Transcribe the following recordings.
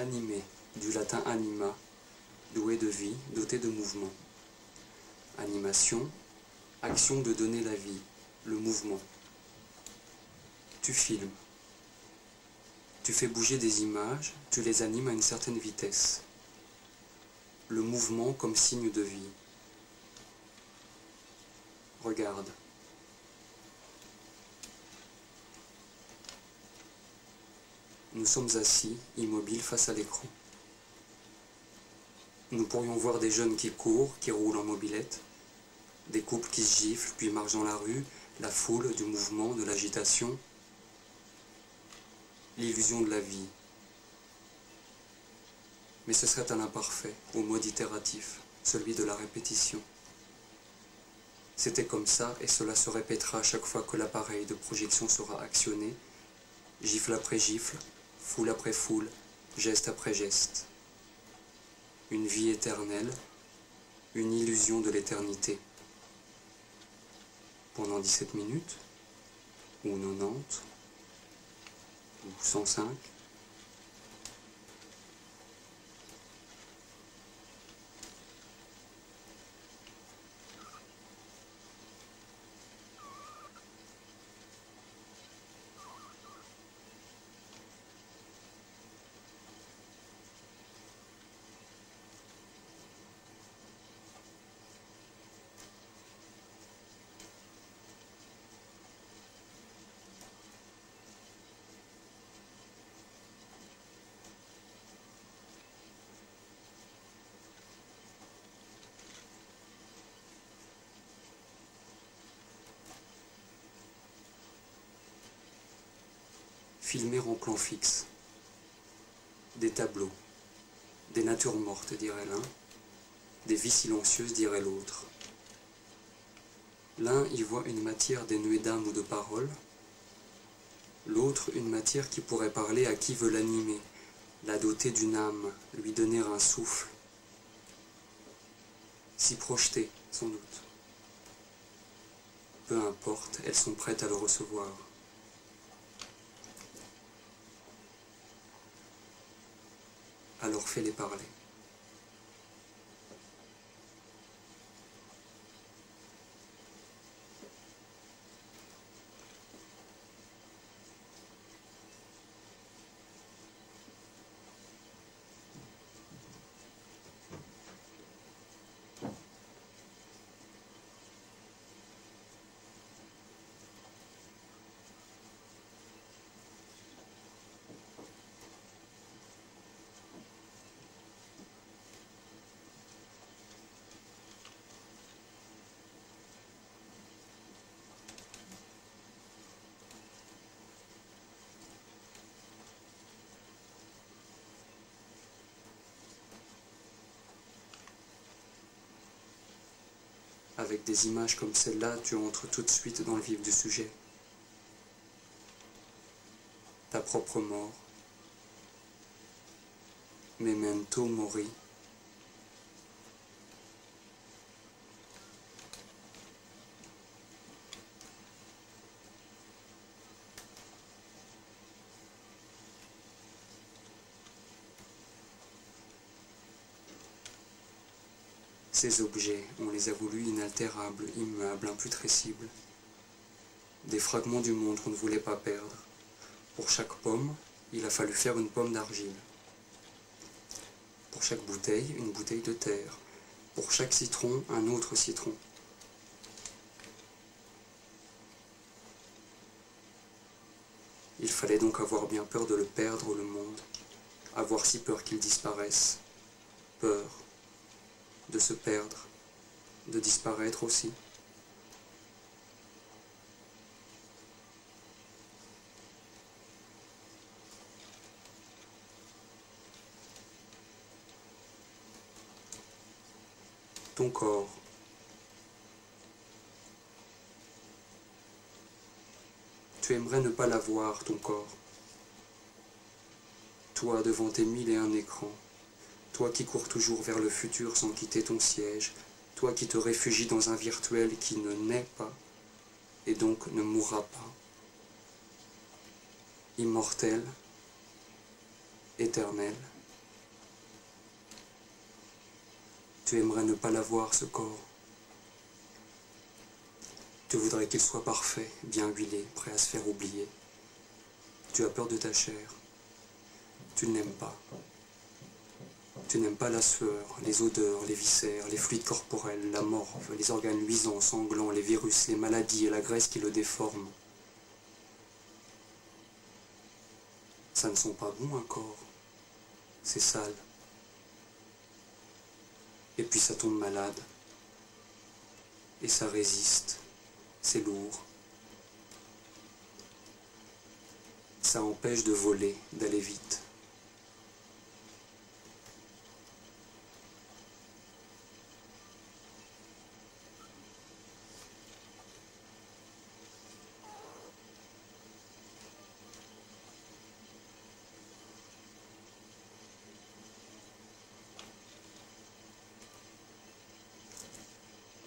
Animé, du latin anima, doué de vie, doté de mouvement. Animation, action de donner la vie, le mouvement. Tu filmes. Tu fais bouger des images, tu les animes à une certaine vitesse. Le mouvement comme signe de vie. Regarde. Nous sommes assis, immobiles face à l'écran. Nous pourrions voir des jeunes qui courent, qui roulent en mobilette, des couples qui se giflent, puis marchent dans la rue, la foule, du mouvement, de l'agitation, l'illusion de la vie. Mais ce serait un imparfait, au mode itératif, celui de la répétition. C'était comme ça, et cela se répétera à chaque fois que l'appareil de projection sera actionné, gifle après gifle, foule après foule, geste après geste. Une vie éternelle, une illusion de l'éternité. Pendant 17 minutes, ou 90, ou 105. Filmer en plan fixe. Des tableaux, des natures mortes, dirait l'un, des vies silencieuses, dirait l'autre. L'un y voit une matière dénuée d'âme ou de parole, l'autre une matière qui pourrait parler à qui veut l'animer, la doter d'une âme, lui donner un souffle, s'y projeter, sans doute. Peu importe, elles sont prêtes à le recevoir. Alors fais-les parler. Avec des images comme celle-là, tu entres tout de suite dans le vif du sujet. Ta propre mort. Memento mori. Ces objets, on les a voulus inaltérables, immuables, imputrescibles. Des fragments du monde qu'on ne voulait pas perdre. Pour chaque pomme, il a fallu faire une pomme d'argile. Pour chaque bouteille, une bouteille de terre. Pour chaque citron, un autre citron. Il fallait donc avoir bien peur de le perdre, le monde. Avoir si peur qu'il disparaisse. Peur de se perdre, de disparaître aussi. Ton corps. Tu aimerais ne pas l'avoir, ton corps. Toi devant tes 1001 écrans. Toi qui cours toujours vers le futur sans quitter ton siège, toi qui te réfugies dans un virtuel qui ne naît pas et donc ne mourra pas. Immortel, éternel, Tu aimerais ne pas l'avoir, ce corps. Tu voudrais qu'il soit parfait, bien huilé, prêt à se faire oublier. Tu as peur de ta chair. Tu ne l'aimes pas. Tu n'aimes pas la sueur, les odeurs, les viscères, les fluides corporels, la morve, les organes luisants, sanglants, les virus, les maladies et la graisse qui le déforment. Ça ne sent pas bon un corps. C'est sale. Et puis ça tombe malade. Et ça résiste. C'est lourd. Ça empêche de voler, d'aller vite.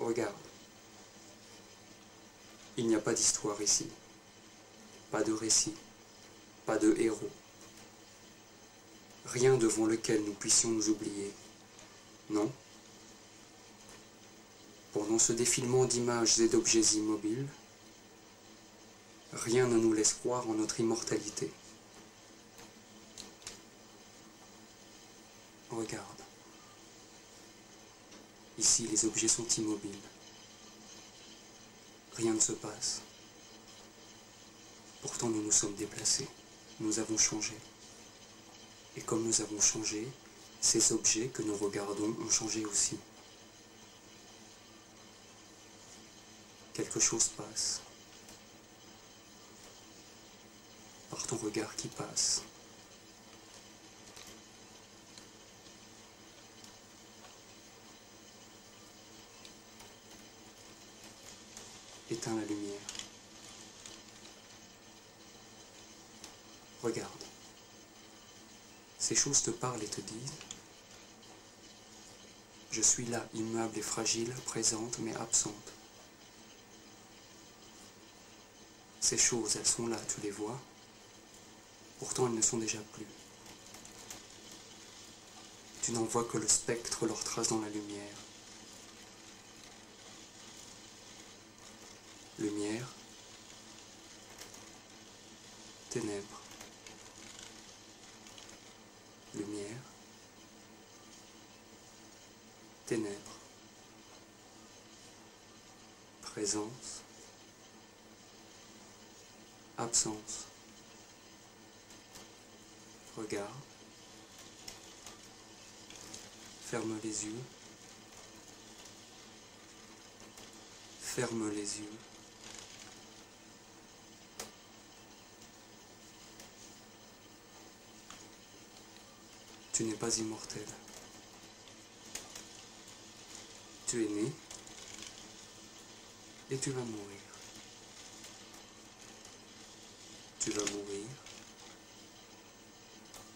Regarde. Il n'y a pas d'histoire ici. Pas de récit. Pas de héros. Rien devant lequel nous puissions nous oublier. Non. Pendant ce défilement d'images et d'objets immobiles, rien ne nous laisse croire en notre immortalité. Regarde. Ici, les objets sont immobiles. Rien ne se passe. Pourtant, nous nous sommes déplacés. Nous avons changé. Et comme nous avons changé, ces objets que nous regardons ont changé aussi. Quelque chose passe. Par ton regard qui passe. Éteins la lumière. Regarde. Ces choses te parlent et te disent « Je suis là, immuable et fragile, présente mais absente. » Ces choses, elles sont là, tu les vois. Pourtant, elles ne sont déjà plus. Tu n'en vois que le spectre leur trace dans la lumière. Lumière, ténèbres. Lumière, ténèbres. Présence, absence. Regard. Ferme les yeux. Ferme les yeux. Tu n'es pas immortel. Tu es né et tu vas mourir. Tu vas mourir,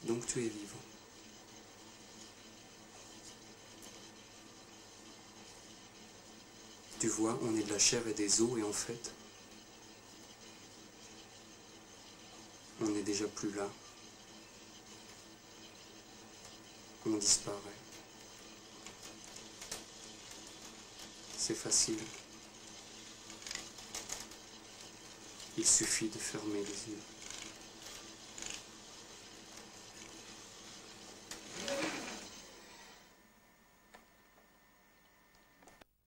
donc tu es vivant. Tu vois, on est de la chair et des os et en fait, on n'est déjà plus là. On disparaît. C'est facile. Il suffit de fermer les yeux.